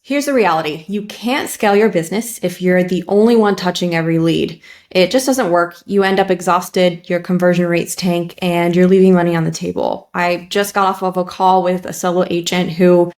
Here's the reality. You can't scale your business if you're the only one touching every lead. It just doesn't work. You end up exhausted, your conversion rates tank, and you're leaving money on the table. I just got off of a call with a solo agent who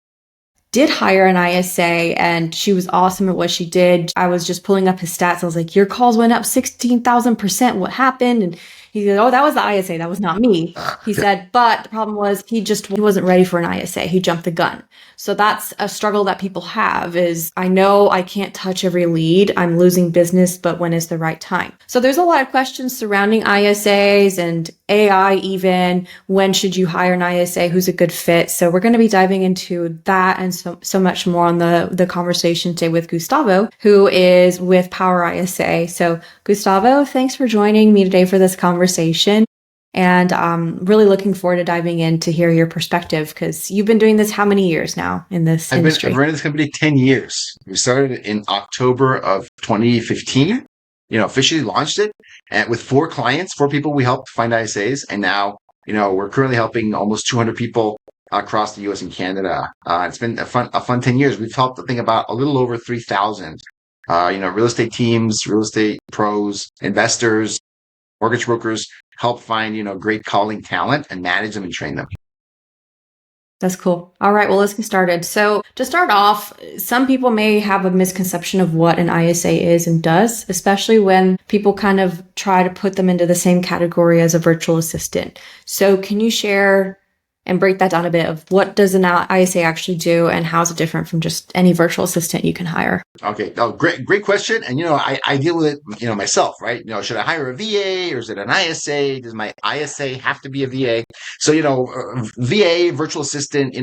did hire an ISA and she was awesome at what she did. I was just pulling up his stats. I was like, your calls went up 16,000%. What happened? And he said, oh, that was the ISA. That was not me. He said, but the problem was he wasn't ready for an ISA. He jumped the gun. So that's a struggle that people have is I know I can't touch every lead. I'm losing business, but when is the right time? So there's a lot of questions surrounding ISAs and AI even. When should you hire an ISA? Who's a good fit? So we're going to be diving into that and so much more on the conversation today with Gustavo, who is with Power ISA. So Gustavo, thanks for joining me today for this conversation. And I'm really looking forward to diving in to hear your perspective because you've been doing this how many years now in this industry? I've run this company 10 years. We started in October of 2015, officially launched it and with 4 clients, 4 people we helped find ISAs. And now, we're currently helping almost 200 people across the US and Canada. It's been a fun 10 years. We've helped, I think, about a little over 3,000, real estate teams, real estate pros, investors, mortgage brokers, help find, great calling talent and manage them and train them. That's cool. All right, well, let's get started. So to start off, some people may have a misconception of what an ISA is and does, especially when people kind of try to put them into the same category as a virtual assistant. So can you share and break that down a bit of what does an ISA actually do and how is it different from just any virtual assistant you can hire? Okay. Oh, great question. And, I deal with it, myself, right? Should I hire a VA or is it an ISA? Does my ISA have to be a VA? So, VA, virtual assistant,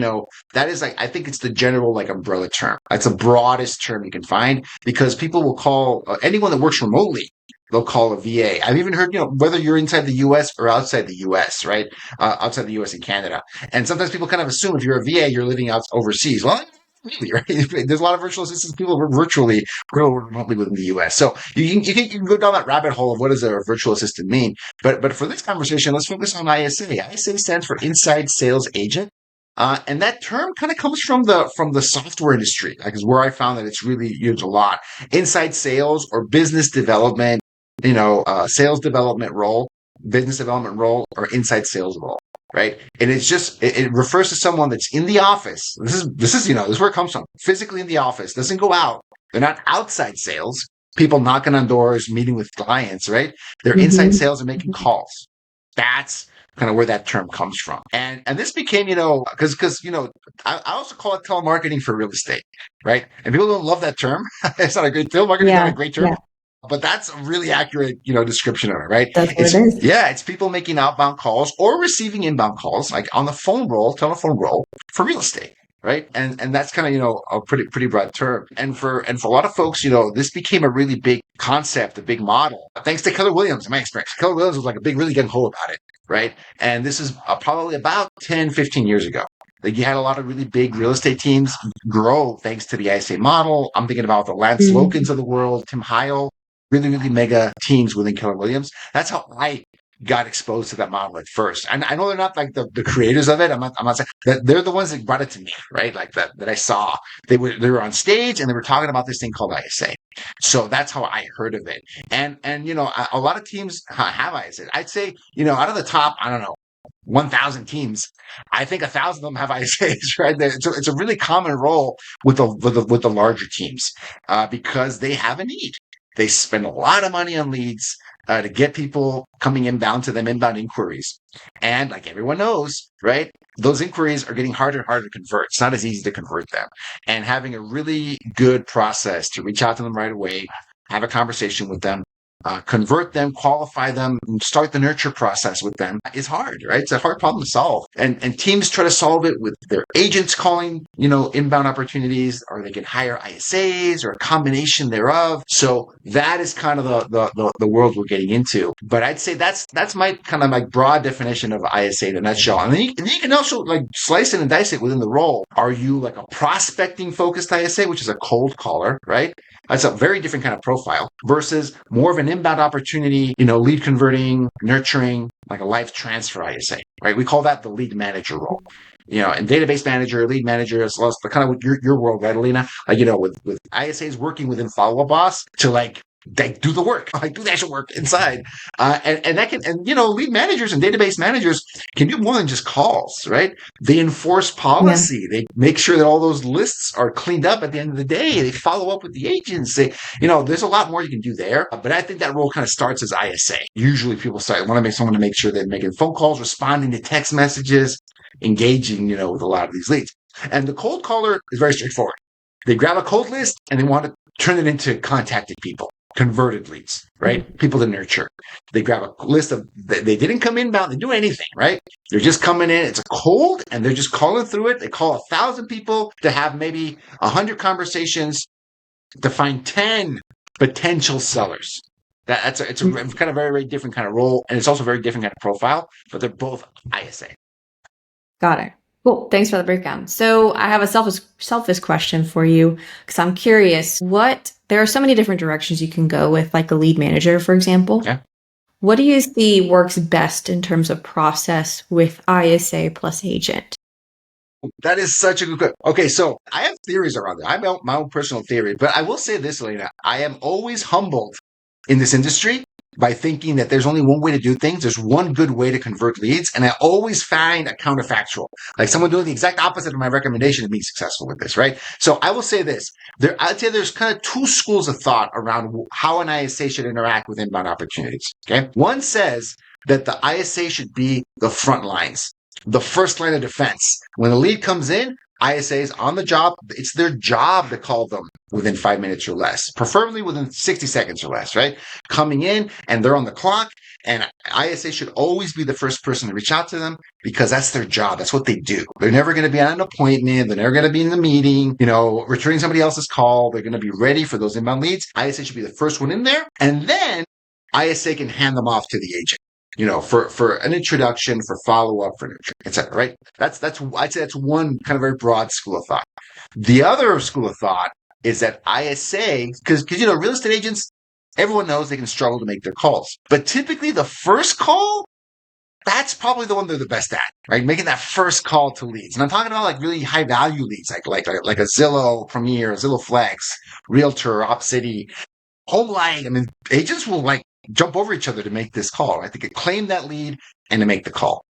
that is I think it's the general umbrella term. It's the broadest term you can find because people will call anyone that works remotely, they'll call a VA. I've even heard, whether you're inside the US or outside the US, right? Outside the US and Canada. And sometimes people kind of assume if you're a VA, you're living out overseas. Well, really, right? There's a lot of virtual assistants. People work virtually, remotely within the US. So you can go down that rabbit hole of what does a virtual assistant mean. But for this conversation, let's focus on ISA. ISA stands for Inside Sales Agent. And that term kind of comes from the software industry, is where I found that it's really used a lot. Inside sales or business development, sales development role, business development role, or inside sales role, right? And it's just, it refers to someone that's in the office. This is where it comes from. Physically in the office, doesn't go out. They're not outside sales, people knocking on doors, meeting with clients, right? They're inside sales and making calls. That's kind of where that term comes from. And this became, because I also call it telemarketing for real estate, right? And people don't love that term. It's not a great telemarketing, not a great term. Yeah. But that's a really accurate, description of it, right? That's what it is. Yeah, it's people making outbound calls or receiving inbound calls, like on the phone roll, telephone roll for real estate, right? And that's kind of, a pretty broad term. And for a lot of folks, this became a really big concept, a big model. Thanks to Keller Williams, in my experience. Keller Williams was like a big, really gung ho about it, right? And this is probably about 10, 15 years ago. You had a lot of really big real estate teams grow thanks to the ISA model. I'm thinking about the Lance Lokins of the world, Tim Heil, really, really mega teams within Keller Williams. That's how I got exposed to that model at first. And I know they're not like the creators of it. I'm not saying that they're the ones that brought it to me, right? Like that I saw. They were on stage and they were talking about this thing called ISA. So that's how I heard of it. And a lot of teams have ISA. I'd say, out of the top, I don't know, 1,000 teams, I think 1,000 of them have ISAs, right? It's a really common role with the larger teams because they have a need. They spend a lot of money on leads to get people coming inbound to them, inbound inquiries. And like everyone knows, right, those inquiries are getting harder and harder to convert. It's not as easy to convert them. And having a really good process to reach out to them right away, have a conversation with them, convert them, qualify them, and start the nurture process with them is hard, right? It's a hard problem to solve. And teams try to solve it with their agents calling, inbound opportunities, or they can hire ISAs or a combination thereof. So that is kind of the world we're getting into. But I'd say that's my kind of like broad definition of ISA in a nutshell. And then you can also like slice it and dice it within the role. Are you like a prospecting focused ISA, which is a cold caller, right? That's a very different kind of profile versus more of an inbound opportunity, lead converting, nurturing, like a life transfer ISA, right? We call that the lead manager role. and database manager, lead manager, as well as the kind of your world, right, Alina? With ISAs working within Follow Up Boss to they do the work, do the actual work inside, and that can, and lead managers and database managers can do more than just calls, right? They enforce Yeah. policy. They make sure that all those lists are cleaned up at the end of the day. They follow up with the agents. There's a lot more you can do there, but I think that role kind of starts as ISA. Usually people want to make someone to make sure they're making phone calls, responding to text messages, engaging, with a lot of these leads. And the cold caller is very straightforward. They grab a cold list and they want to turn it into contacted people, converted leads, right? People to nurture. They grab a list of, they didn't come inbound, they do anything, right? They're just coming in, it's a cold, and they're just calling through it. They call 1,000 people to have maybe 100 conversations to find 10 potential sellers. It's a kind of very, very different kind of role, and it's also a very different kind of profile, but they're both ISA. Got it. Cool. Thanks for the breakdown. So I have a selfish question for you because I'm curious there are so many different directions you can go with, like a lead manager, for example. Yeah. What do you see works best in terms of process with ISA plus agent? That is such a good question. Okay, so I have theories around it. I have my own personal theory, but I will say this, Elena. I am always humbled in this industry by thinking that there's only one way to do things. There's one good way to convert leads. And I always find a counterfactual, like someone doing the exact opposite of my recommendation and being successful with this, right? So I will say this. I'd say there's kind of two schools of thought around how an ISA should interact with inbound opportunities. Okay. One says that the ISA should be the front lines, the first line of defense. When the lead comes in, ISAs on the job, it's their job to call them within 5 minutes or less, preferably within 60 seconds or less, right? Coming in and they're on the clock, and ISA should always be the first person to reach out to them because that's their job. That's what they do. They're never going to be on an appointment. They're never going to be in the meeting, returning somebody else's call. They're going to be ready for those inbound leads. ISA should be the first one in there. And then ISA can hand them off to the agent. For an introduction, for follow-up, for nurture, etc. Right? I'd say that's one kind of very broad school of thought. The other school of thought is that ISA, because real estate agents, everyone knows they can struggle to make their calls. But typically the first call, that's probably the one they're the best at, right? Making that first call to leads. And I'm talking about like really high value leads, like a Zillow Premier, Zillow Flex, Realtor, OpCity, HomeLight. I mean, agents will jump over each other to make this call, right? They could claim that lead and to make the call.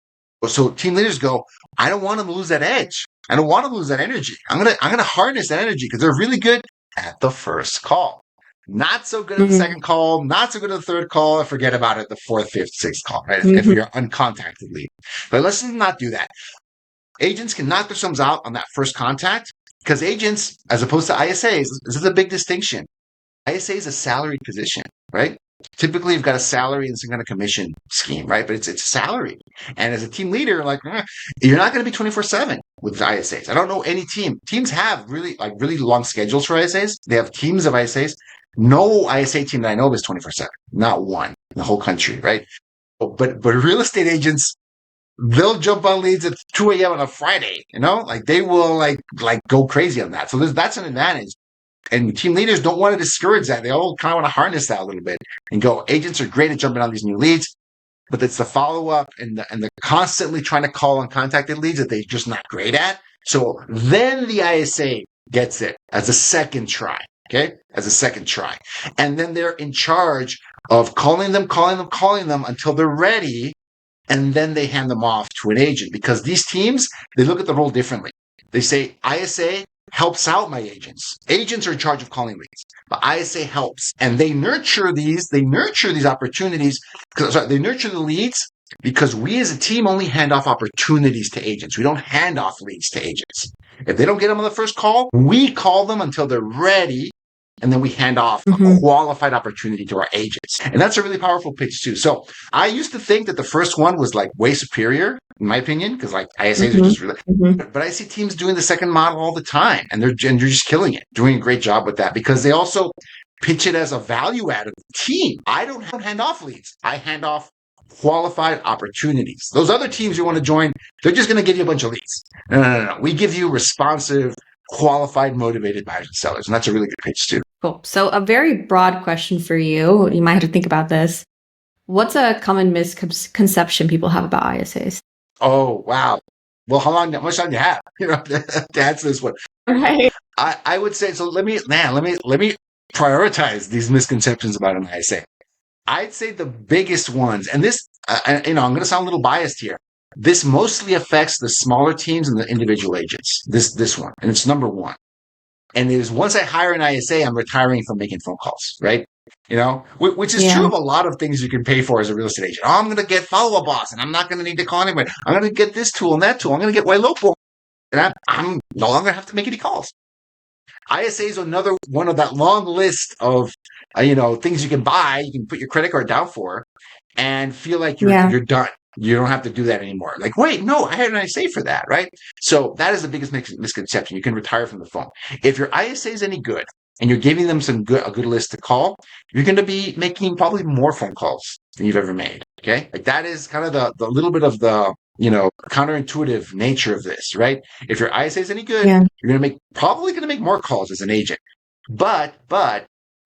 So team leaders go, I don't want them to lose that edge. I don't want them to lose that energy. I'm gonna harness that energy because they're really good at the first call. Not so good at the second call, not so good at the third call, and forget about it, the fourth, fifth, sixth call, right? If you're uncontacted lead. But let's not do that. Agents can knock themselves out on that first contact because agents, as opposed to ISAs, this is a big distinction. ISA is a salaried position, right? Typically, you've got a salary and some kind of commission scheme, right? But it's salary. And as a team leader, you're not going to be 24/7 with ISAs. I don't know any team. Teams have really long schedules for ISAs. They have teams of ISAs. No ISA team that I know of is 24/7. Not one in the whole country, right? But real estate agents, they'll jump on leads at 2 a.m. on a Friday, they will go crazy on that. So that's an advantage. And team leaders don't want to discourage that. They all kind of want to harness that a little bit and go, agents are great at jumping on these new leads, but it's the follow-up and the constantly trying to call uncontacted leads that they're just not great at. So then the ISA gets it as a second try, okay? As a second try. And then they're in charge of calling them until they're ready, and then they hand them off to an agent because these teams, they look at the role differently. They say, ISA helps out my agents. Agents are in charge of calling leads, but ISA helps. And they nurture these opportunities. They nurture the leads because we as a team only hand off opportunities to agents. We don't hand off leads to agents. If they don't get them on the first call, we call them until they're ready. And then we hand off a qualified opportunity to our agents. And that's a really powerful pitch too. So I used to think that the first one was way superior, in my opinion, because ISAs are just really, but I see teams doing the second model all the time and they're just killing it, doing a great job with that because they also pitch it as a value add of the team. I don't hand off leads. I hand off qualified opportunities. Those other teams you want to join, they're just going to give you a bunch of leads. No. We give you responsive, qualified, motivated buyers and sellers. And that's a really good pitch too. Cool. So a very broad question for you. You might have to think about this. What's a common misconception people have about ISAs? Oh, wow. Well, how much time do you have? To answer this one. Right. I would say, so let me prioritize these misconceptions about an ISA. I'd say the biggest ones, and this, I'm going to sound a little biased here. This mostly affects the smaller teams and the individual agents. This one, and it's number one. And it is once I hire an ISA, I'm retiring from making phone calls, right? Which is true Yeah. of a lot of things you can pay for as a real estate agent. Oh, I'm going to get Follow Up Boss, and I'm not going to need to call anybody. I'm going to get this tool and that tool. I'm going to get Ylopo, and I'm no longer have to make any calls. ISA is another one of that long list of things you can buy. You can put your credit card down for, and feel like Yeah. you're done. You don't have to do that anymore. Like, wait, no, I had an ISA for that, right? So that is the biggest misconception. You can retire from the phone. If your ISA is any good and you're giving them a good list to call, you're going to be making probably more phone calls than you've ever made. Okay. Like that is kind of the little bit of the, counterintuitive nature of this, right? If your ISA is any good, Yeah. you're probably going to make more calls as an agent, but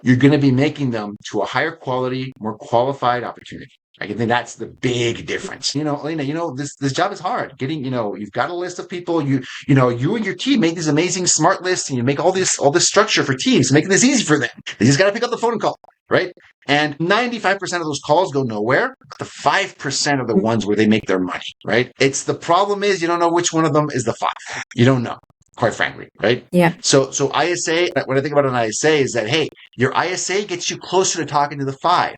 you're going to be making them to a higher quality, more qualified opportunity. I think that's the big difference. Elena, this job is hard. You've got a list of people. You and your team make these amazing smart lists, and you make all this structure for teams, making this easy for them. They just got to pick up the phone and call, right? And 95% of those calls go nowhere. The 5% are the ones where they make their money, right? It's the problem is you don't know which one of them is the 5. You don't know, quite frankly, right? Yeah. So ISA, when I think about an ISA is that, hey, your ISA gets you closer to talking to the 5.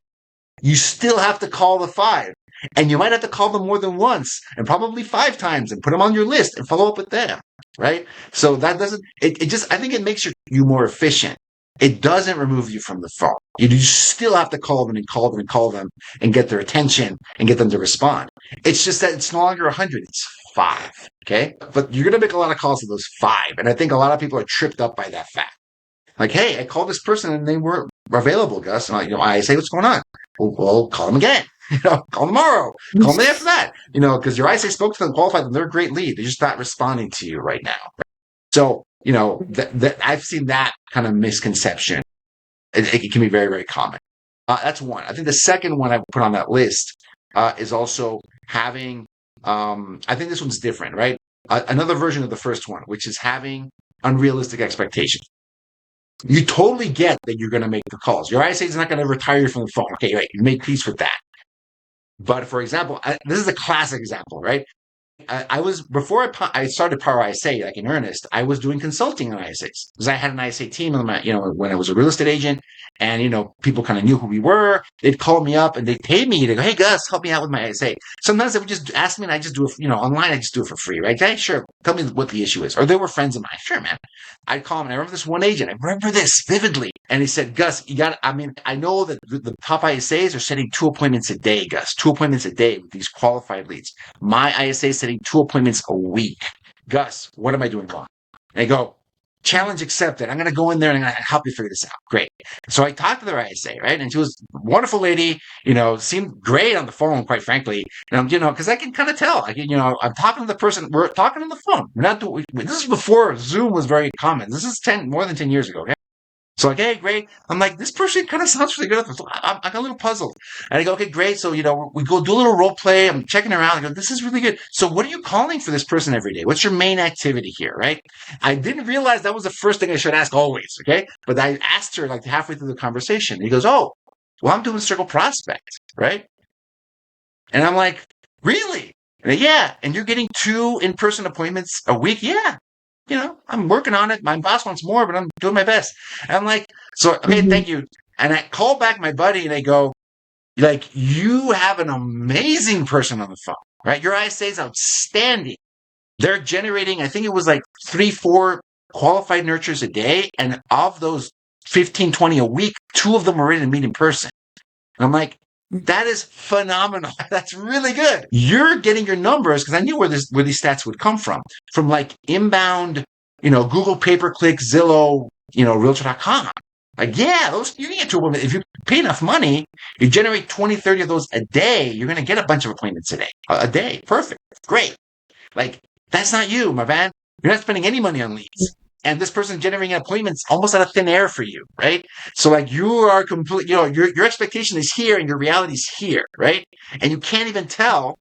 You still have to call the 5. And you might have to call them more than once and probably 5 times and put them on your list and follow up with them, right? So that I think it makes you more efficient. It doesn't remove you from the phone. You still have to call them and call them and call them and get their attention and get them to respond. It's just that it's no longer 100, it's 5, okay? But you're going to make a lot of calls to those 5. And I think a lot of people are tripped up by that fact. Like, hey, I called this person and they weren't available, Gus. And I say, what's going on? Well, call them again. Call them tomorrow. Call them the day after that. Because your ISA spoke to them, qualified them. They're a great lead. They're just not responding to you right now. So, I've seen that kind of misconception. It can be very, very common. That's one. I think the second one I put on that list is also having, I think this one's different, right? Another version of the first one, which is having unrealistic expectations. You totally get that you're going to make the calls. Your ISA is not going to retire you from the phone. Okay, right. You make peace with that. But for example, this is a classic example, right? I was before I started Power ISA, like in earnest. I was doing consulting on ISAs because I had an ISA team on when I was a real estate agent, and people kind of knew who we were. They'd call me up and they'd pay me to go, "Hey Gus, help me out with my ISA." Sometimes they would just ask me, and I just do it, online. I just do it for free, right? Hey, sure, tell me what the issue is. Or they were friends of mine. Sure, man. I'd call him, and I remember this one agent. I remember this vividly, and he said, "Gus, you got. I know that the top ISAs are setting 2 appointments a day, Gus. 2 appointments a day with these qualified leads. My ISA is setting 2 appointments a week. Gus, what am I doing wrong?" And I go, "Challenge accepted. I'm going to go in there and I'm going to help you figure this out." Great. So I talked to their ISA, right? And she was a wonderful lady, seemed great on the phone, quite frankly. Because I can kind of tell. I'm talking to the person. We're talking on the phone. We're not doing. This is before Zoom was very common. This is more than 10 years ago. Okay. So like, hey, great. I'm like, this person kind of sounds really good. So I'm a little puzzled. And I go, okay, great. So, we go do a little role play. I'm checking her out. I go, this is really good. So what are you calling for this person every day? What's your main activity here, right? I didn't realize that was the first thing I should ask always, okay? But I asked her like halfway through the conversation. He goes, oh, well, I'm doing circle prospect, right? And I'm like, really? And yeah. And you're getting 2 in-person appointments a week? Yeah. I'm working on it. My boss wants more, but I'm doing my best. And I'm like, so, okay, thank you. And I call back my buddy and I go, like, you have an amazing person on the phone, right? Your ISA is outstanding. They're generating, I think it was like 3, 4 qualified nurtures a day. And of those 15, 20 a week, 2 of them were ready to meet in person. And I'm like, that is phenomenal. That's really good. You're getting your numbers because I knew where these stats would come from like inbound, Google pay-per-click, Zillow, Realtor.com. Like, yeah, those you can get to them. If you pay enough money, you generate 20, 30 of those a day. You're going to get a bunch of appointments a day. Perfect. Great. Like, that's not you, my man. You're not spending any money on leads. And this person generating appointments almost out of thin air for you, right? So like you are complete, your expectation is here and your reality is here, right? And you can't even tell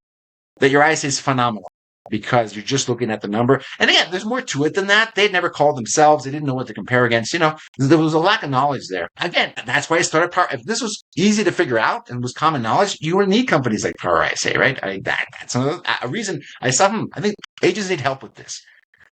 that your ISA is phenomenal. because you're just looking at the number. And again, there's more to it than that. They'd never called themselves. They didn't know what to compare against. There was a lack of knowledge there. Again, that's why I started Power. If this was easy to figure out and was common knowledge, you would need companies like Power ISA, right? That's a reason I saw. I think agents need help with this.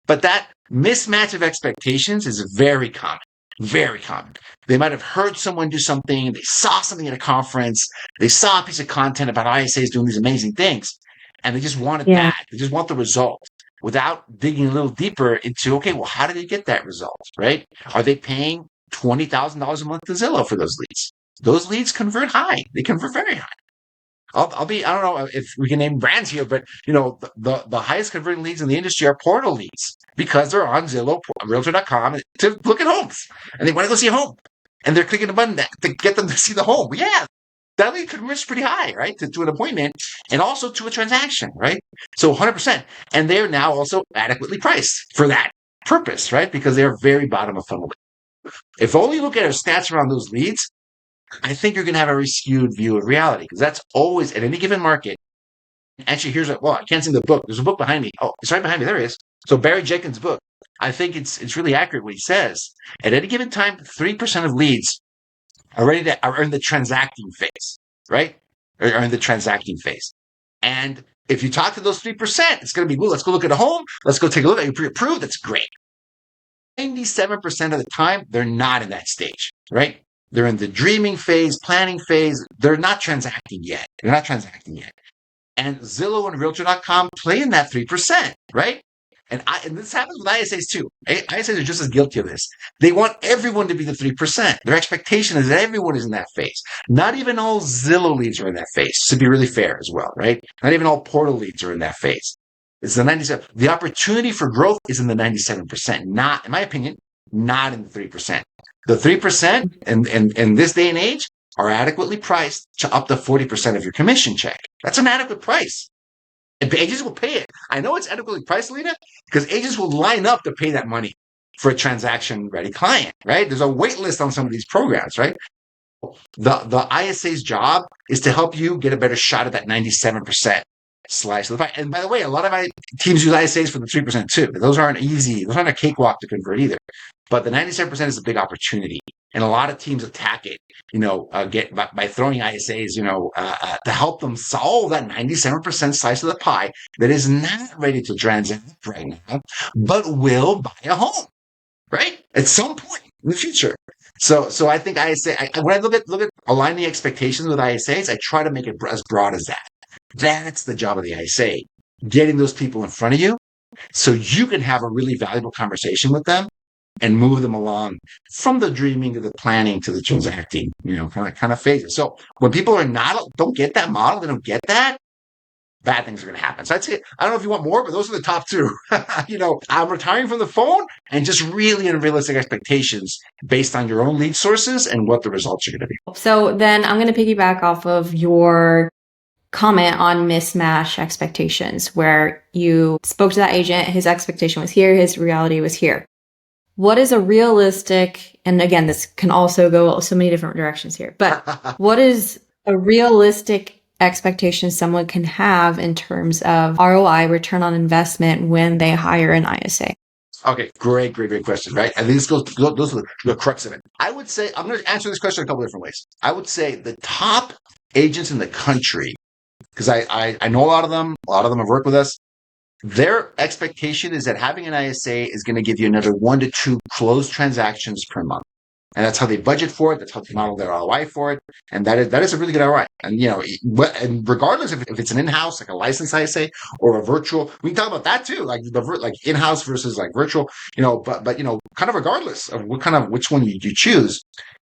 But that mismatch of expectations is very common. Very common. They might have heard someone do something. They saw something at a conference. They saw a piece of content about ISAs doing these amazing things, and they just want it Yeah. bad. They just want the result without digging a little deeper into, okay, well, how did they get that result, right? Are they paying $20,000 a month to Zillow for those leads? Those leads convert high. They convert very high. I don't know if we can name brands here, but the highest converting leads in the industry are portal leads because they're on Zillow, Realtor.com to look at homes and they want to go see a home and they're clicking a button to get them to see the home. Yeah, that lead converts pretty high, right? To an appointment and also to a transaction, right? So 100%. And they're now also adequately priced for that purpose, right? Because they're very bottom of funnel. If only you look at our stats around those leads, I think you're going to have a very skewed view of reality because that's always at any given market. Actually, I can't see the book. There's a book behind me. Oh, it's right behind me. There it is. So Barry Jenkins' book. I think it's really accurate what he says. At any given time, 3% of leads are in the transacting phase, right? Are in the transacting phase. And if you talk to those 3%, it's going to be, well, let's go look at a home. Let's go take a look. Are you pre-approved? That's great. 97% of the time, they're not in that stage, right? They're in the dreaming phase, planning phase. They're not transacting yet. And Zillow and Realtor.com play in that 3%, right? And this happens with ISAs too. ISAs are just as guilty of this. They want everyone to be the 3%. Their expectation is that everyone is in that phase. Not even all Zillow leads are in that phase, to be really fair as well, right? Not even all portal leads are in that phase. It's the 97. The opportunity for growth is in the 97%, not, in my opinion, not in the 3%. The 3% in this day and age are adequately priced to up to 40% of your commission check. That's an adequate price. And agents will pay it. I know it's adequately priced, Lena, because agents will line up to pay that money for a transaction-ready client, right? There's a wait list on some of these programs, right? The ISA's job is to help you get a better shot at that 97% slice of the pie. And by the way, a lot of teams use ISAs for the 3% too. Those aren't easy. Those aren't a cakewalk to convert either. But the 97% is a big opportunity. And a lot of teams attack it, by throwing ISAs, to help them solve that 97% slice of the pie that is not ready to transact right now, but will buy a home, right? At some point in the future. So I think ISA, when I look at aligning expectations with ISAs, I try to make it as broad as that. That's the job of the ISA, getting those people in front of you so you can have a really valuable conversation with them and move them along from the dreaming to the planning to the transacting, kind of phases. So when people don't get that model, they don't get that, bad things are going to happen. So I'd say, I don't know if you want more, but those are the top two. I'm retiring from the phone and just really unrealistic expectations based on your own lead sources and what the results are going to be. So then I'm going to piggyback off of your comment on mismatch expectations, where you spoke to that agent, his expectation was here, his reality was here. What is a realistic, and again, this can also go so many different directions here, but what is a realistic expectation someone can have in terms of ROI, return on investment, when they hire an ISA? Okay, great question, right? And these goes to the crux of it. I would say, I'm going to answer this question a couple different ways. I would say the top agents in the country, because I know a lot of them have worked with us. Their expectation is that having an ISA is going to give you another 1 to 2 closed transactions per month. And that's how they budget for it. That's how they model their ROI for it. And that is a really good ROI. And, and regardless if it's an in-house, like a licensed ISA or a virtual, we can talk about that too, like in-house versus like virtual, but kind of regardless of which one you choose.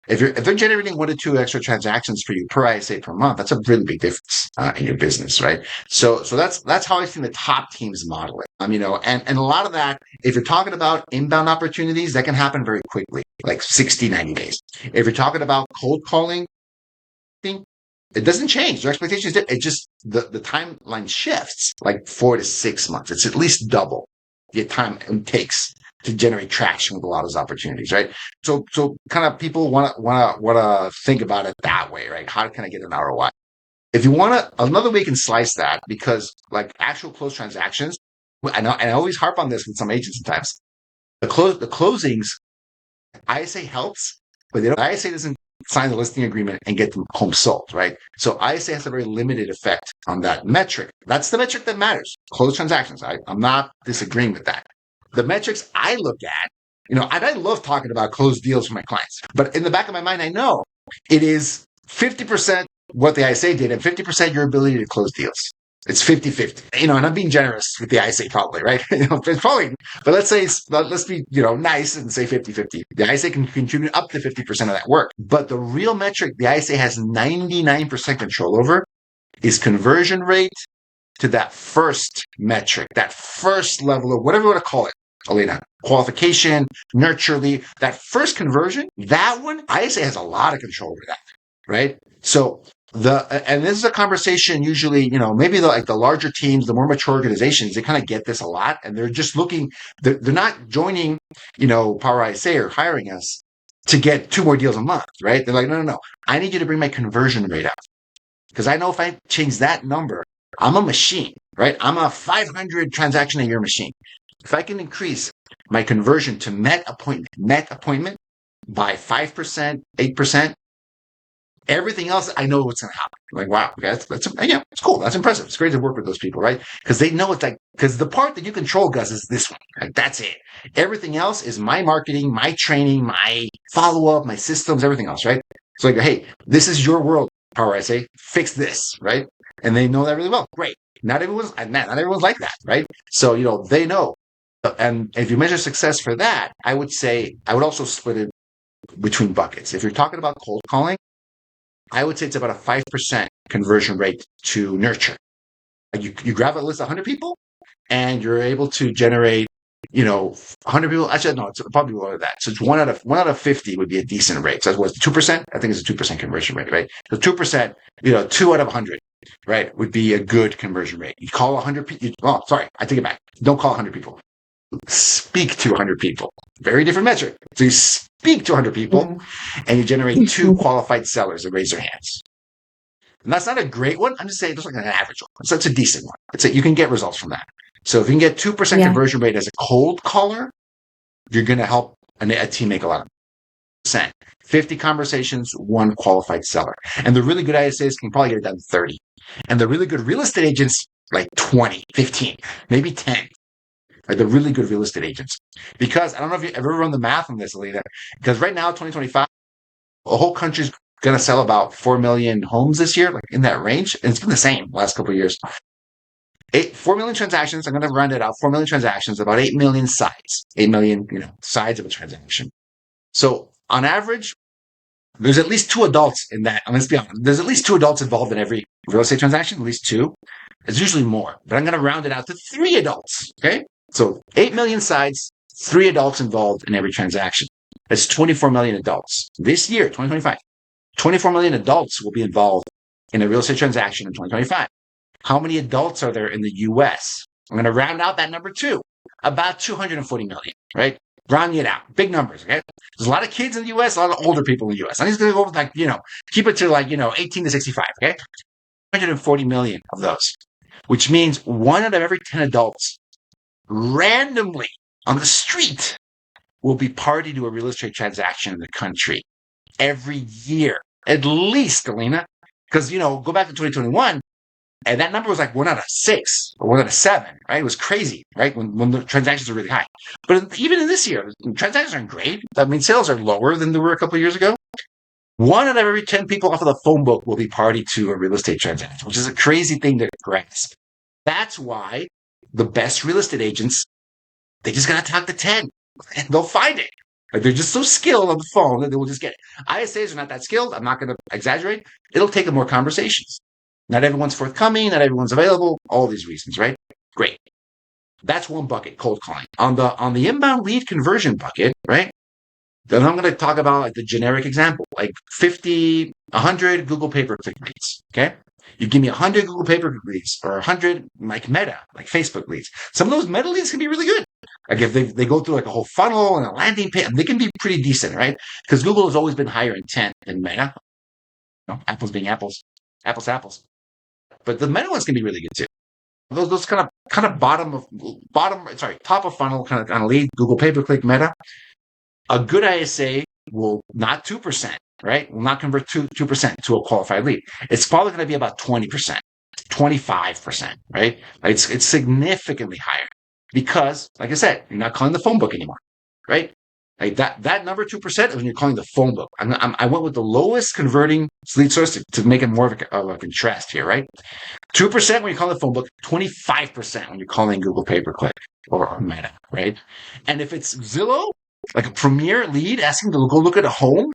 If they're generating 1 to 2 extra transactions for you per ISA per month, that's a really big difference in your business, right? So that's how I've seen the top teams model it. And a lot of that, if you're talking about inbound opportunities, that can happen very quickly, like 60, 90 days. If you're talking about cold calling, it doesn't change. Their expectations, it just the timeline shifts like 4 to 6 months. It's at least double the time it takes to generate traction with a lot of those opportunities, right? So kind of people want to think about it that way, right? How can I get an ROI? If you want to, another way you can slice that, because like actual closed transactions, and I always harp on this with some agents sometimes. The closings, ISA helps, but ISA doesn't sign the listing agreement and get the home sold, right? So ISA has a very limited effect on that metric. That's the metric that matters. Closed transactions. I'm not disagreeing with that. The metrics I look at, and I love talking about closed deals for my clients, but in the back of my mind, I know it is 50% what the ISA did and 50% your ability to close deals. It's 50-50, and I'm being generous with the ISA probably, right? It's probably, but let's be, nice and say 50-50. The ISA can contribute up to 50% of that work. But the real metric the ISA has 99% control over is conversion rate to that first metric, that first level of whatever you want to call it, Alina. Qualification, nurture lead, that first conversion, that one, ISA has a lot of control over that, right? So and this is a conversation usually, maybe the larger teams, the more mature organizations, they kind of get this a lot, and they're just looking, they're not joining, Power ISA or hiring us to get 2 more deals a month, right? They're like, no, I need you to bring my conversion rate up. Because I know if I change that number, I'm a machine, right? I'm a 500 transaction a year machine. If I can increase my conversion to met appointment by 5%, 8%, everything else, I know what's going to happen. Like, wow, that's it's cool. That's impressive. It's great to work with those people, right? Because they know it's like, because the part that you control, Gus, is this one. Like, that's it. Everything else is my marketing, my training, my follow-up, my systems, everything else, right? So like, hey, this is your world, Power ISA. Fix this, right? And they know that really well. Great. Not everyone's like that, right? So, they know. And if you measure success for that, I would also split it between buckets. If you're talking about cold calling, I would say it's about a 5% conversion rate to nurture. You grab a list of 100 people and you're able to generate, 100 people. Actually, no, it's probably more than that. So it's one out of 50 would be a decent rate. So that's what, 2%? I think it's a 2% conversion rate, right? So 2%, 2 out of 100, right, would be a good conversion rate. You call 100 people. Oh, sorry, I take it back. Don't call 100 people. Speak to 100 people. Very different metric. So you speak to 100 people and you generate 2 qualified sellers that raise their hands. And that's not a great one. I'm just saying it's like an average one. So it's a decent one. You can get results from that. So if you can get 2% conversion rate as a cold caller, you're going to help a team make a lot of percent. 50 conversations, 1 qualified seller. And the really good ISAs can probably get it done 30. And the really good real estate agents, like 20, 15, maybe 10. Like the really good real estate agents. Because I don't know if you ever run the math on this, Alina, because right now, 2025, the whole country's going to sell about 4 million homes this year, like in that range. And it's been the same last couple of years. 4 million transactions. I'm going to round it out. 4 million transactions, about 8 million sides. 8 million, sides of a transaction. So on average, there's at least 2 adults in that. And let's be honest, there's at least 2 adults involved in every real estate transaction, at least 2. It's usually more, but I'm going to round it out to 3 adults. Okay. So 8 million sides, 3 adults involved in every transaction. That's 24 million adults. This year, 2025, 24 million adults will be involved in a real estate transaction in 2025. How many adults are there in the U.S.? I'm going to round out that number 2, about 240 million, right? Rounding it out. Big numbers, okay? There's a lot of kids in the U.S., a lot of older people in the U.S. I'm just going to go with keep it to 18 to 65, okay? 140 million of those, which means 1 out of every 10 adults randomly on the street will be party to a real estate transaction in the country every year, at least, Alina. Because, go back to 2021, and that number was like 1 out of 6 or 1 out of 7, right? It was crazy, right? When the transactions are really high. But even in this year, transactions aren't great. I mean, sales are lower than they were a couple of years ago. 1 out of every 10 people off of the phone book will be party to a real estate transaction, which is a crazy thing to grasp. That's why the best real estate agents, they just got to talk to 10 and they'll find it. Like they're just so skilled on the phone that they will just get it. ISAs are not that skilled. I'm not going to exaggerate. It'll take them more conversations. Not everyone's forthcoming. Not everyone's available. All these reasons, right? Great. That's one bucket, cold calling. On the inbound lead conversion bucket, right? Then I'm going to talk about like the generic example, like 50, 100 Google pay-per-click leads. Okay. You give me 100 Google pay-per-click leads or 100 like Meta, like Facebook leads. Some of those Meta leads can be really good. Like if they go through like a whole funnel and a landing page, they can be pretty decent, right? Because Google has always been higher intent than Meta. Apples being apples, apples to apples. But the Meta ones can be really good too. those top of funnel kind of lead, Google pay-per-click, Meta. A good ISA will not 2%, right? Will not convert 2% to a qualified lead. It's probably going to be about 20%, 25%, right? It's significantly higher because, like I said, you're not calling the phone book anymore, right? Like that number 2% is when you're calling the phone book. I went with the lowest converting lead source to make it more of a contrast here, right? 2% when you call the phone book, 25% when you're calling Google pay-per-click or Meta, right? And if it's Zillow, like a premier lead asking to go look at a home,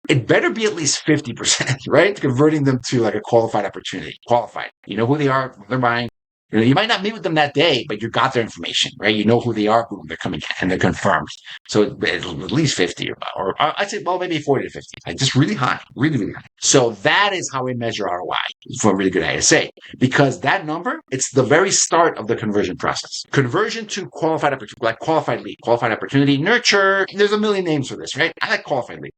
it better be at least 50%, right? Converting them to like a qualified opportunity. Qualified. You know who they are, what they're buying. You might not meet with them that day, but you got their information, right? You know who they are, who they're coming at, and they're confirmed. So at least 50 or I'd say, well, maybe 40 to 50. Like just really high, really, really high. So that is how we measure ROI for a really good ISA, because that number, it's the very start of the conversion process. Conversion to qualified opportunity, like qualified lead, qualified opportunity, nurture. There's a million names for this, right? I like qualified lead.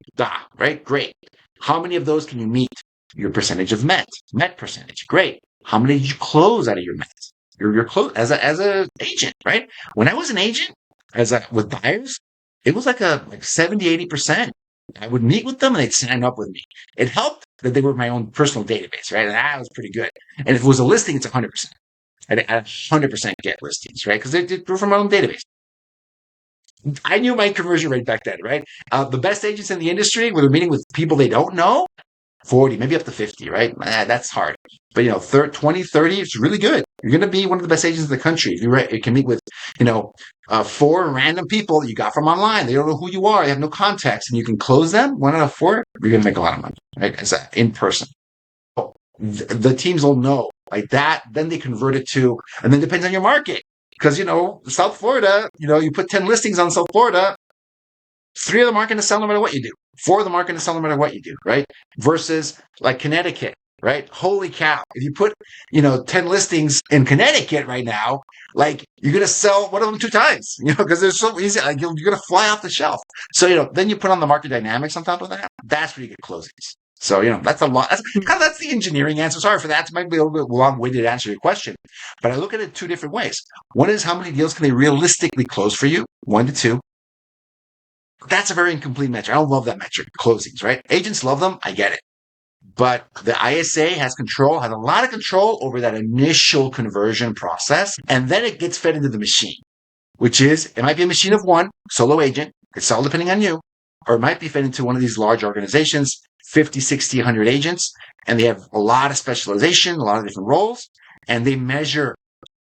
Right? Great. How many of those can you meet? Your percentage of Met percentage. Great. How many did you close out of your Met? Your close as a agent, right? When I was an agent, with buyers, it was like 70, 80%. I would meet with them and they'd sign up with me. It helped that they were my own personal database, right? And that was pretty good. And if it was a listing, it's 100%. I'd 100% get listings, right? Because they're from my own database. I knew my conversion rate back then, right? The best agents in the industry, when they're meeting with people they don't know, 40, maybe up to 50, right? That's hard. But, 20, 30, it's really good. You're going to be one of the best agents in the country. If you can meet with, 4 random people that you got from online. They don't know who you are. They have no context. And you can close them 1 out of 4. You're going to make a lot of money, right? As in person. The teams will know like that. Then they convert it to, and then it depends on your market. Because, South Florida, you put 10 listings on South Florida, 3 of them aren't going to sell no matter what you do. 4 of them aren't going to sell no matter what you do, right? Versus like Connecticut, right? Holy cow. If you put, 10 listings in Connecticut right now, like you're going to sell one of them 2 times, because they're so easy. Like you're going to fly off the shelf. So, then you put on the market dynamics on top of that. That's where you get closings. So, that's a lot. That's the engineering answer. Sorry for that. It might be a little bit long-winded to answer your question, but I look at it 2 different ways. One is how many deals can they realistically close for you? 1 to 2. That's a very incomplete metric. I don't love that metric, closings, right? Agents love them. I get it. But the ISA has a lot of control over that initial conversion process. And then it gets fed into the machine, which is, it might be a machine of 1 solo agent. It's all depending on you. Or it might be fed into one of these large organizations, 50, 60, 100 agents. And they have a lot of specialization, a lot of different roles. And they measure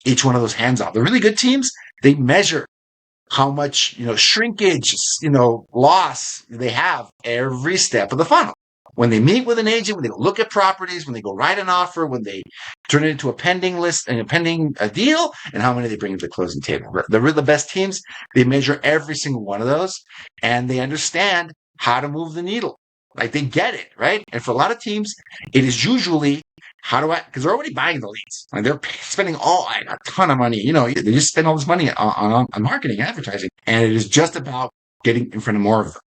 each one of those hands off. The really good teams, they measure how much, shrinkage, loss they have every step of the funnel. When they meet with an agent, when they look at properties, when they go write an offer, when they turn it into a pending list and a pending deal, and how many they bring to the closing table. The best teams, they measure every single one of those, and they understand how to move the needle. Like they get it, right? And for a lot of teams, it is usually, because they're already buying the leads. Like they're spending a ton of money. They just spend all this money on marketing, advertising. And it is just about getting in front of more of them,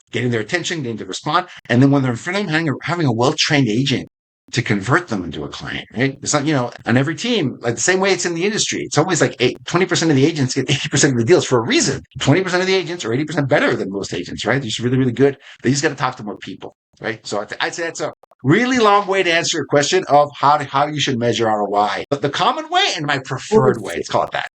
getting their attention, getting to respond. And then when they're in front of them, having a well-trained agent to convert them into a client, right? It's not, on every team, like the same way it's in the industry. It's always like 20% of the agents get 80% of the deals for a reason. 20% of the agents are 80% better than most agents, right? They're just really, really good. They just got to talk to more people, right? So I'd say that's a really long way to answer your question of how you should measure ROI. But the common way and my preferred way, let's call it that.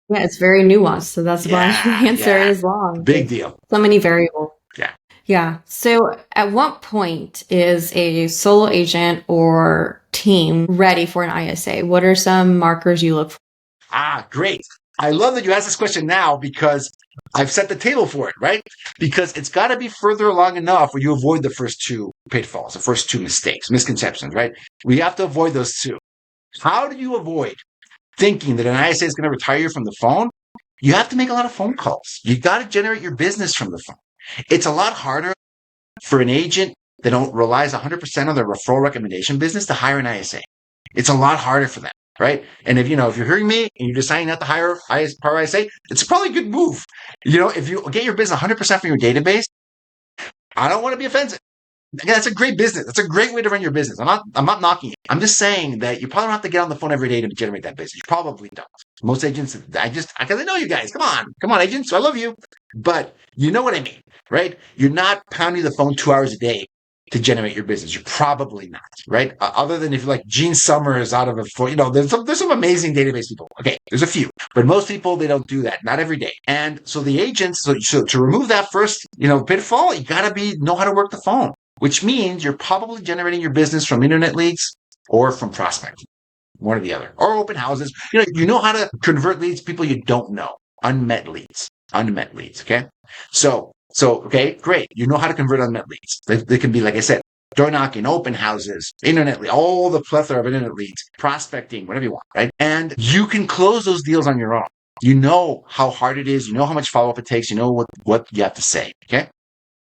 Yeah, it's very nuanced. So that's why the answer is long. Big deal. So many variables. Yeah. Yeah. So at what point is a solo agent or team ready for an ISA? What are some markers you look for? Great. I love that you asked this question now because I've set the table for it, right? Because it's got to be further along enough where you avoid the first 2 pitfalls, the first 2 misconceptions, right? We have to avoid those 2. How do you avoid thinking that an ISA is going to retire you from the phone? You have to make a lot of phone calls. You got to generate your business from the phone. It's a lot harder for an agent that relies 100% on their referral recommendation business to hire an ISA. It's a lot harder for them, right? And if you're hearing me and you're deciding not to hire Power ISA, it's probably a good move. If you get your business 100% from your database, I don't want to be offensive. Again, that's a great business. That's a great way to run your business. I'm not knocking it. I'm just saying that you probably don't have to get on the phone every day to generate that business. You probably don't. Most agents, because I know you guys. Come on, agents. I love you, but you know what I mean, right? You're not pounding the phone 2 hours a day to generate your business. You're probably not, right? Other than if like Gene Summers out of there's some amazing database people. Okay, there's a few, but most people, they don't do that. Not every day. And so the agents, so to remove that first, pitfall, you gotta know how to work the phone, which means you're probably generating your business from internet leads or from prospecting, one or the other, or open houses. You know how to convert leads, people you don't know, unmet leads. Okay. Okay, great. You know how to convert unmet leads. They can be, like I said, door knocking, open houses, internet leads, all the plethora of internet leads, prospecting, whatever you want, right? And you can close those deals on your own. You know how hard it is. You know how much follow-up it takes. You know what you have to say. Okay.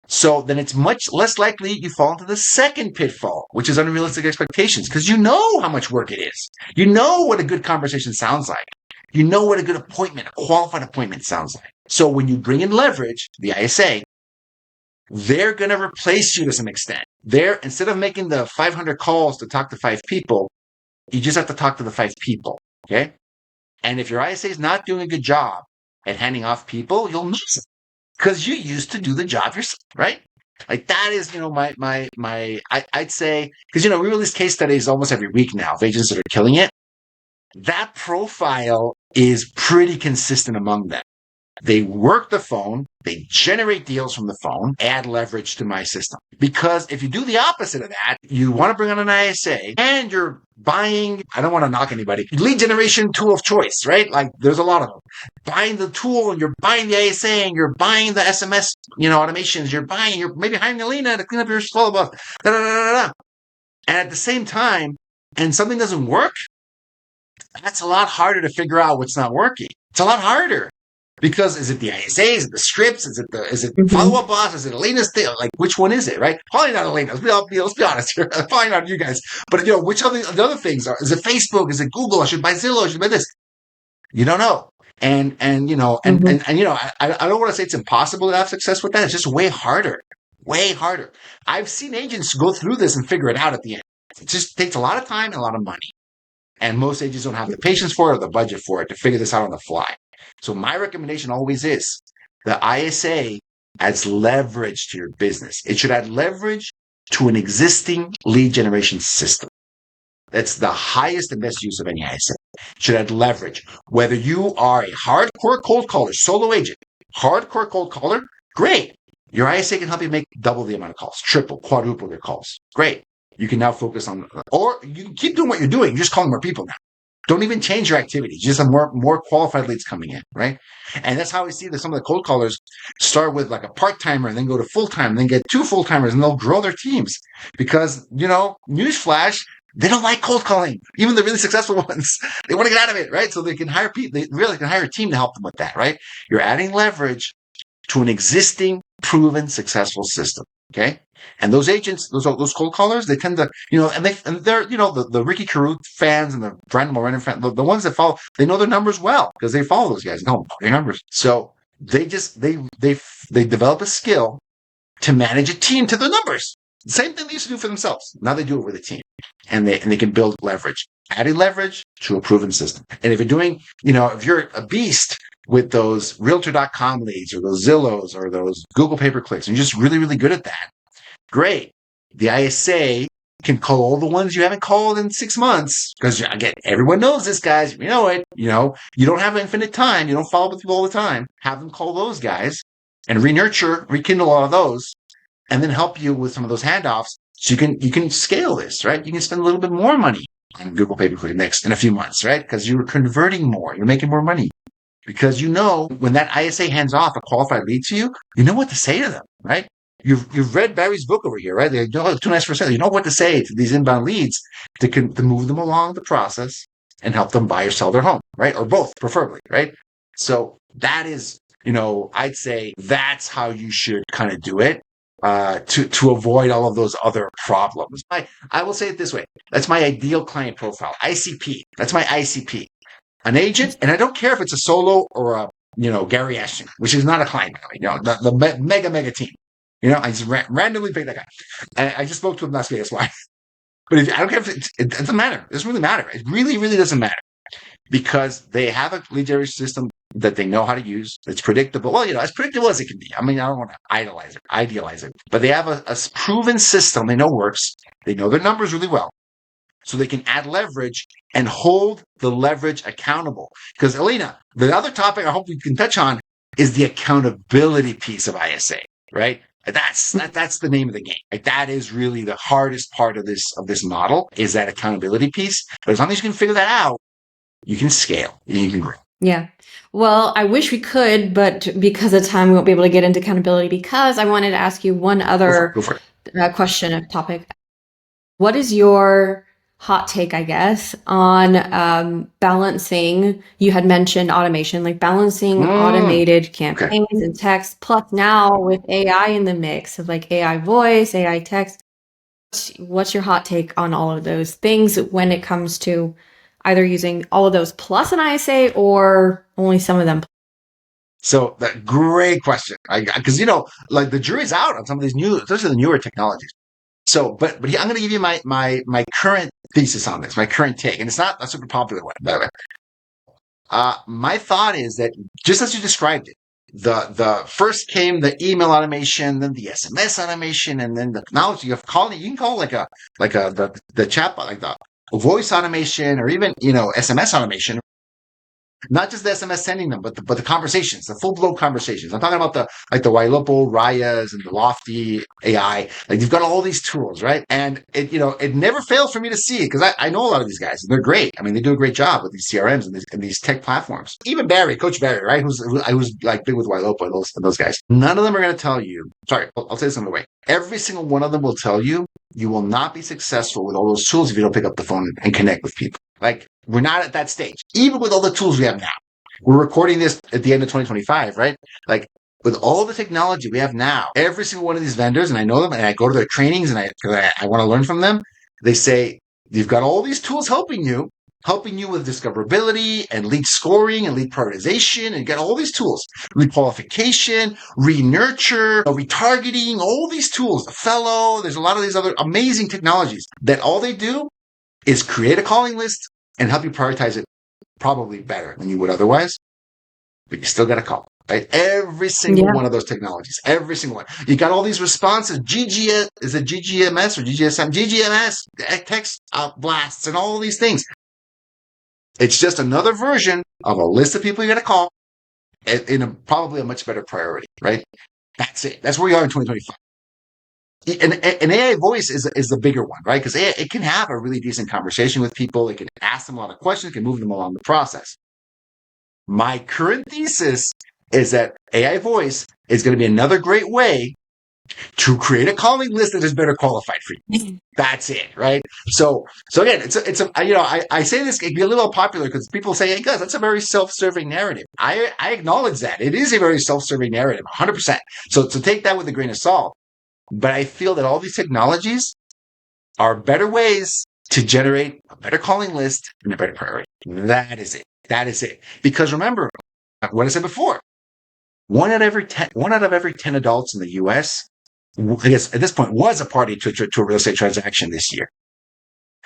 So then it's much less likely you fall into the second pitfall, which is unrealistic expectations, because you know how much work it is. You know what a good conversation sounds like. You know what a good appointment, a qualified appointment sounds like. So when you bring in leverage, the ISA, they're going to replace you to some extent. Instead of making the 500 calls to talk to 5 people, you just have to talk to the 5 people. Okay. And if your ISA is not doing a good job at handing off people, you'll miss it, because you used to do the job yourself, right? Like that is, I'd say, because, we release case studies almost every week now of agents that are killing it. That profile is pretty consistent among them. They work the phone, they generate deals from the phone, add leverage to my system. Because if you do the opposite of that, you want to bring on an ISA and you're buying, I don't want to knock anybody, lead generation tool of choice, right? Like there's a lot of them. Buying the tool and you're buying the ISA and you're buying the SMS, automations, you're maybe hiring Alina to clean up your follow-up, And at the same time, and something doesn't work, that's a lot harder to figure out what's not working. It's a lot harder. Because is it the ISA? Is it the scripts? Is it follow-up boss? Is it Elena's thing? Like, which one is it, right? Probably not Elena's. Let's be honest here. Probably not you guys. But, which of the other things are? Is it Facebook? Is it Google? I should buy Zillow. I should buy this. You don't know. And I don't want to say it's impossible to have success with that. It's just way harder. Way harder. I've seen agents go through this and figure it out at the end. It just takes a lot of time and a lot of money. And most agents don't have the patience for it or the budget for it to figure this out on the fly. So my recommendation always is the ISA adds leverage to your business. It should add leverage to an existing lead generation system. That's the highest and best use of any ISA. It should add leverage. Whether you are a hardcore cold caller, solo agent, hardcore cold caller, great. Your ISA can help you make double the amount of calls, triple, quadruple your calls. Great. You can now focus on, or you can keep doing what you're doing. You're just calling more people now. Don't even change your activity. Just have more qualified leads coming in, right? And that's how we see that some of the cold callers start with like a part-timer and then go to full-time and then get 2 full-timers and they'll grow their teams because, newsflash, they don't like cold calling. Even the really successful ones, they want to get out of it, right? So they can hire people. They really can hire a team to help them with that, right? You're adding leverage to an existing, proven, successful system. Okay. And those agents, those cold callers, they tend to, and they're, the Ricky Caruth fans and the Brandon Moreno fans, the ones that follow, they know their numbers well because they follow those guys. No, their numbers. So they develop a skill to manage a team to their numbers. Same thing they used to do for themselves. Now they do it with a team, and they can build leverage, adding leverage to a proven system. And if you're doing, if you're a beast with those Realtor.com leads or those Zillows or those Google pay-per-clicks, and you're just really, really good at that, great. The ISA can call all the ones you haven't called in 6 months because, again, everyone knows this, guys. You know it. You don't have infinite time. You don't follow up with people all the time. Have them call those guys and rekindle all of those, and then help you with some of those handoffs so you can scale this, right? You can spend a little bit more money on Google pay-per-click next in a few months, right? Because you're converting more. You're making more money. Because when that ISA hands off a qualified lead to you, you know what to say to them, right? You've read Barry's book over here, right? They're too nice for sale. You know what to say to these inbound leads to move them along the process and help them buy or sell their home, right? Or both, preferably, right? So that is, I'd say that's how you should kind of do it to avoid all of those other problems. I will say it this way. That's my ideal client profile, ICP. That's my ICP. An agent, and I don't care if it's a solo or a, Gary Ashton, which is not a client, the mega team. I just randomly picked that guy. And I just spoke to him last week. That's why. But I don't care if it doesn't matter. It doesn't really matter. It really, really doesn't matter because they have a lead generation system that they know how to use. It's predictable. Well, as predictable as it can be. I mean, I don't want to idealize it, but they have a proven system they know works. They know their numbers really well. So they can add leverage and hold the leverage accountable. Because Alina, the other topic I hope we can touch on is the accountability piece of ISA, right? That's the name of the game. Like that is really the hardest part of this model is that accountability piece. But as long as you can figure that out, you can scale and you can grow. Yeah. Well, I wish we could, but because of time, we won't be able to get into accountability because I wanted to ask you one other Go for question of topic. What is your hot take, I guess, on balancing? You had mentioned automation, like balancing automated campaigns and text, plus now with AI in the mix of like AI voice, AI text. What's your hot take on all of those things when it comes to either using all of those plus an ISA or only some of them? So that great question. Because like the jury's out on some of these especially the newer technologies. So, but I'm going to give you my current thesis on this, my current take, and it's not a super popular one, by the way. My thought is that just as you described it, the first came the email automation, then the SMS automation, and then now you have calling. You can call the chatbot, like the voice automation, or even SMS automation. Not just the SMS sending them, but the conversations, the full blown conversations. I'm talking about the Wailopo, Rayas, and the Lofty AI. Like you've got all these tools, right? And it never fails for me to see it because I know a lot of these guys and they're great. I mean, they do a great job with these CRMs and these tech platforms. Even Coach Barry, right? Who's like big with Wailopo and those guys. None of them are going to tell you. Sorry, I'll say this another way. Every single one of them will tell you will not be successful with all those tools if you don't pick up the phone and connect with people. Like we're not at that stage, even with all the tools we have now. We're recording this at the end of 2025, right? Like with all the technology we have now, every single one of these vendors, and I know them, and I go to their trainings, and I want to learn from them. They say you've got all these tools helping you with discoverability and lead scoring and lead prioritization, and you got all these tools, requalification, re-nurture, retargeting, all these tools, the fellow. There's a lot of these other amazing technologies that all they do is create a calling list and help you prioritize it probably better than you would otherwise, but you still got to call, right? Every single one of those technologies, every single one. You got all these responses, is it GGMS or GGSM? GGMS, text blasts, and all these things. It's just another version of a list of people you got to call in probably a much better priority, right? That's it. That's where we are in 2025. An AI voice is the bigger one, right? Because it can have a really decent conversation with people. It can ask them a lot of questions. It can move them along the process. My current thesis is that AI voice is going to be another great way to create a calling list that is better qualified for you. That's it, right? So again, I say this can be a little popular because people say, hey guys, that's a very self-serving narrative. I acknowledge that. It is a very self-serving narrative, 100%. So take that with a grain of salt. But I feel that all these technologies are better ways to generate a better calling list and a better priority. That is it. That is it. Because remember what I said before, one out of every 10 adults in the U.S., I guess at this point, was a party to a real estate transaction this year.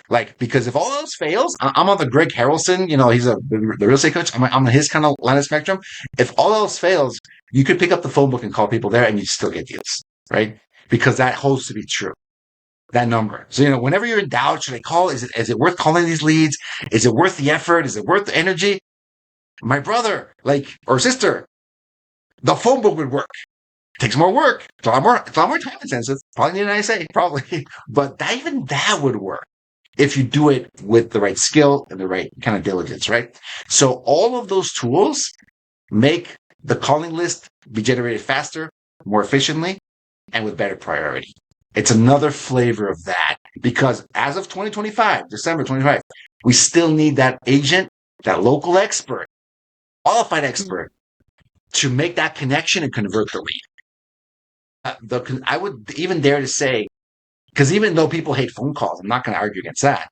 Like, because if all else fails, I'm on the Greg Harrelson, he's the real estate coach. I'm on his kind of line of spectrum. If all else fails, you could pick up the phone book and call people there and you'd still get deals, right? Because that holds to be true. That number. So, whenever you're in doubt, should I call? Is it worth calling these leads? Is it worth the effort? Is it worth the energy? My brother, or sister, the phone book would work. It takes more work. It's a lot more time intensive. Probably need an ISA, probably. But even that would work if you do it with the right skill and the right kind of diligence, right? So all of those tools make the calling list be generated faster, more efficiently, and with better priority. It's another flavor of that because as of 2025, December 2025, we still need that agent, that local expert, qualified expert to make that connection and convert the lead. I would even dare to say, because even though people hate phone calls, I'm not going to argue against that.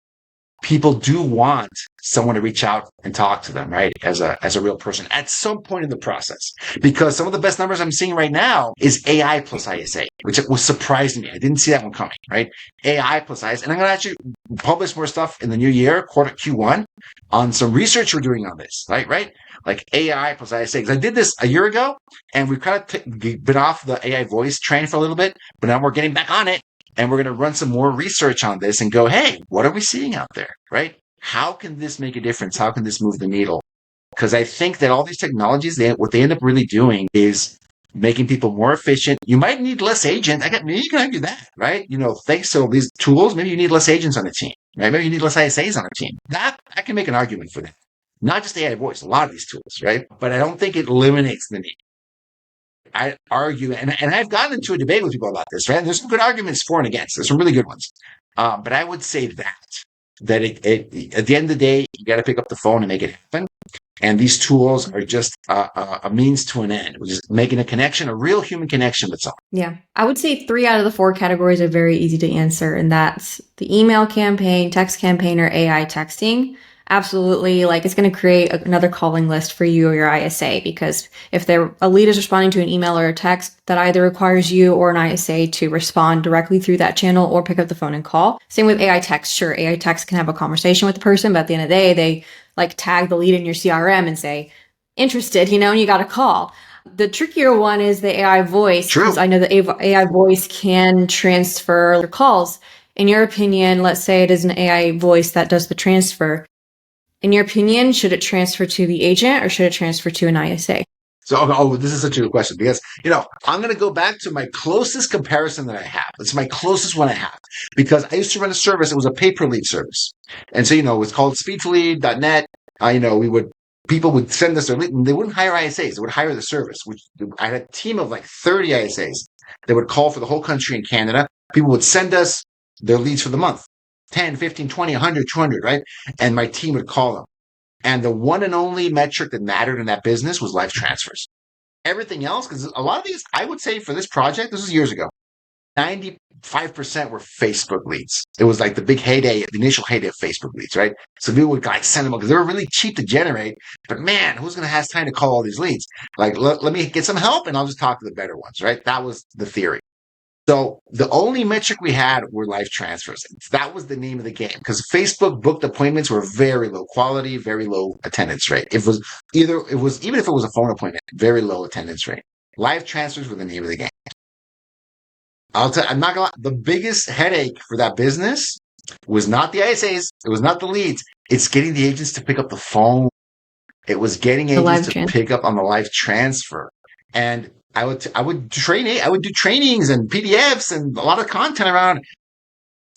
people do want someone to reach out and talk to them, right? As a real person at some point in the process. Because some of the best numbers I'm seeing right now is AI plus ISA, which was surprising me. I didn't see that one coming, right? AI plus ISA. And I'm going to actually publish more stuff in the new year, quarter Q1, on some research we're doing on this, right? Like AI plus ISA. Because I did this a year ago, and we've kind of been off the AI voice train for a little bit, but now we're getting back on it. And we're going to run some more research on this and go, hey, what are we seeing out there, right? How can this make a difference? How can this move the needle? Because I think that all these technologies, what they end up really doing is making people more efficient. You might need less agents. Maybe you can argue that, right? Thanks to these tools, maybe you need less agents on the team, right? Maybe you need less ISAs on a team. That I can make an argument for that. Not just AI voice, a lot of these tools, right? But I don't think it eliminates the need. I argue, and I've gotten into a debate with people about this, right? There's some good arguments for and against. There's some really good ones. But I would say that it at the end of the day, you got to pick up the phone and make it happen. And these tools are just a means to an end, which is making a connection, a real human connection with someone. Yeah. I would say 3 out of the 4 categories are very easy to answer. And that's the email campaign, text campaign, or AI texting. Absolutely. Like, it's going to create another calling list for you or your ISA, because if a lead is responding to an email or a text, that either requires you or an ISA to respond directly through that channel or pick up the phone and call. Same with AI text. Sure, AI text can have a conversation with the person, but at the end of the day, they like tag the lead in your CRM and say, interested, and you got to call. The trickier one is the AI voice, because I know the AI voice can transfer calls. In your opinion, let's say it is an AI voice that does the transfer. In your opinion, should it transfer to the agent or should it transfer to an ISA? So, this is such a good question because, I'm going to go back to my closest comparison that I have. It's my closest one I have because I used to run a service. It was a pay-per-lead service. And so, it was called speedtolead.net. People would send us their lead and they wouldn't hire ISAs. They would hire the service, which I had a team of like 30 ISAs that would call for the whole country in Canada. People would send us their leads for the month. 10, 15, 20, 100, 200, right? And my team would call them. And the one and only metric that mattered in that business was live transfers. Everything else, because a lot of these, I would say for this project, this was years ago, 95% were Facebook leads. It was like the big heyday, the initial heyday of Facebook leads, right? So people would send them because they were really cheap to generate. But man, who's going to have time to call all these leads? Like, let me get some help and I'll just talk to the better ones, right? That was the theory. So the only metric we had were live transfers. That was the name of the game because Facebook booked appointments were very low quality, very low attendance rate. Even if it was a phone appointment, very low attendance rate. Live transfers were the name of the game. I'm not gonna lie. The biggest headache for that business was not the ISAs. It was not the leads. It's getting the agents to pick up the phone. It was getting agents to pick up on the live transfer. And I would do trainings and PDFs and a lot of content around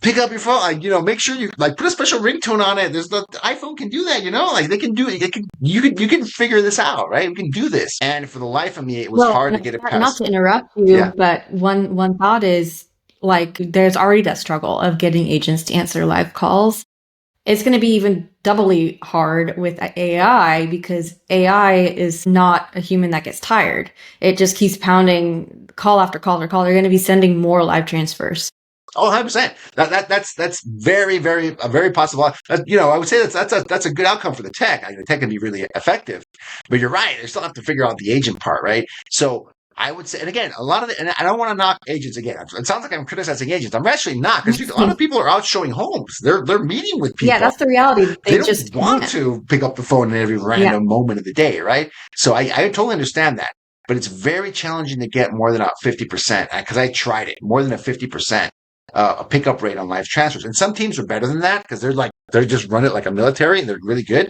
pick up your phone, make sure you put a special ringtone on it. The iPhone can do that, they can do it. You can figure this out, right? We can do this. And for the life of me, it was hard to get it past. Not to interrupt you, but one thought is there's already that struggle of getting agents to answer live calls. It's going to be even doubly hard with AI because AI is not a human that gets tired. It just keeps pounding call after call after call. They're going to be sending more live transfers. Oh, 100%. That's very, very, very possible. I would say that's a good outcome for the tech. The tech can be really effective, but you're right. They still have to figure out the agent part, right? So I would say, and again, and I don't want to knock agents again. It sounds like I'm criticizing agents. I'm actually not, because a lot of people are out showing homes. They're meeting with people. Yeah, that's the reality. They just want to pick up the phone in every random moment of the day, right? So I totally understand that. But it's very challenging to get more than a 50%, because I tried it, more than a 50%. A pickup rate on live transfers. And some teams are better than that because they're just run it like a military and they're really good.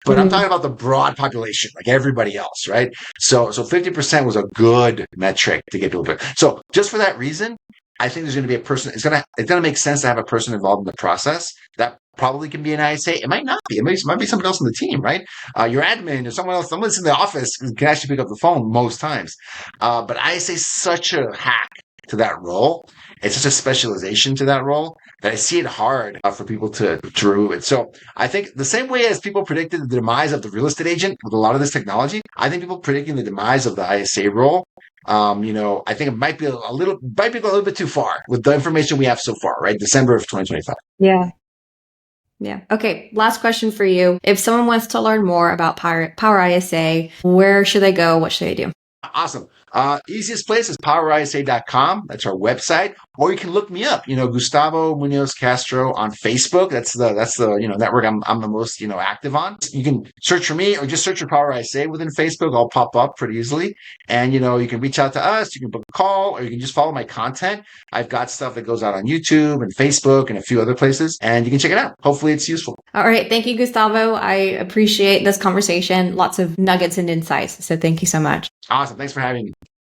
But I'm talking about the broad population, like everybody else, right? So 50% was a good metric to get people. So just for that reason, I think there's going to be a person. It's going to make sense to have a person involved in the process. That probably can be an ISA. It might not be. It might be somebody else on the team, right? Your admin or someone that's in the office can actually pick up the phone most times. But ISA is such a hack to that role. It's such a specialization to that role that I see it hard for people to remove it. So I think the same way as people predicted the demise of the real estate agent with a lot of this technology, I think people predicting the demise of the ISA role, I think it might be a little bit too far with the information we have so far, right? December of 2025. Yeah. Yeah. Okay. Last question for you. If someone wants to learn more about Power ISA, where should they go? What should they do? Awesome. Easiest place is powerisa.com. That's our website. Or you can look me up, Gustavo Munoz Castro on Facebook. That's the network I'm the most, active on. You can search for me or just search for Power ISA within Facebook. I'll pop up pretty easily. And, you can reach out to us. You can book a call or you can just follow my content. I've got stuff that goes out on YouTube and Facebook and a few other places, and you can check it out. Hopefully it's useful. All right. Thank you, Gustavo. I appreciate this conversation. Lots of nuggets and insights. So thank you so much. Awesome. Thanks for having me.